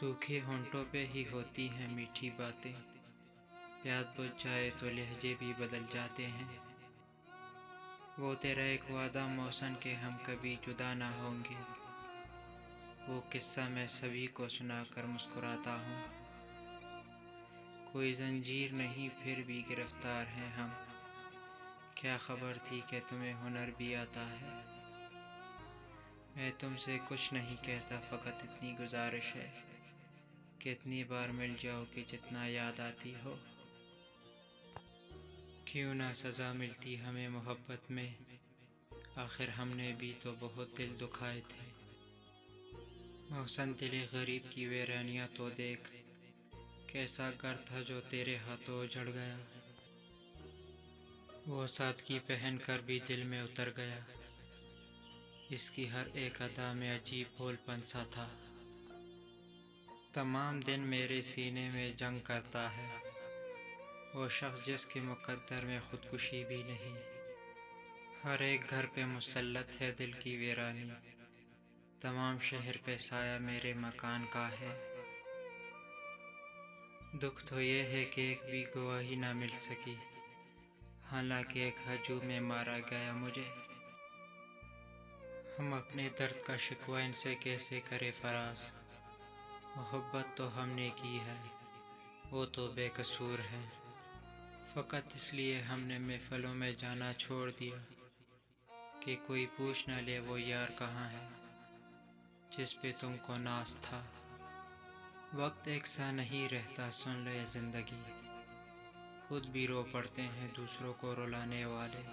सूखे होंठों पे ही होती हैं मीठी बातें, प्यास बुझ जाए तो लहजे भी बदल जाते हैं। वो तेरा एक वादा मौसम के हम कभी जुदा ना होंगे, वो किस्सा मैं सभी को सुनाकर मुस्कुराता हूँ। कोई जंजीर नहीं फिर भी गिरफ्तार हैं हम, क्या खबर थी कि तुम्हें हुनर भी आता है। मैं तुमसे कुछ नहीं कहता, फ़कत इतनी गुजारिश है कि इतनी बार मिल जाओ कि जितना याद आती हो। क्यों ना सज़ा मिलती हमें मोहब्बत में, आखिर हमने भी तो बहुत दिल दुखाए थे। मौसम दिल गरीब की वीरानियाँ तो देख, कैसा घर था जो तेरे हाथों उजड़ गया। वो सादगी पहन कर भी दिल में उतर गया, इसकी हर एक अदा में अजीब भोलपन सा था। तमाम दिन मेरे सीने में जंग करता है वो शख्स जिसके मुकद्दर में खुदकुशी भी नहीं। हर एक घर पे मुसल्लत है दिल की वीरानी, तमाम शहर पे साया मेरे मकान का है। दुख तो ये है कि एक भी गवाही ना मिल सकी, हालांकि एक हजूम में मारा गया मुझे। हम अपने दर्द का शिकवा इनसे कैसे करें फराज, मोहब्बत तो हमने की है, वो तो बेकसूर है। फ़कत इसलिए हमने महफ़िलों में जाना छोड़ दिया कि कोई पूछ न ले वो यार कहाँ है जिस पे तुमको नाज था। वक्त एक सा नहीं रहता, सुन ले ज़िंदगी, खुद भी रो पड़ते हैं दूसरों को रुलाने वाले।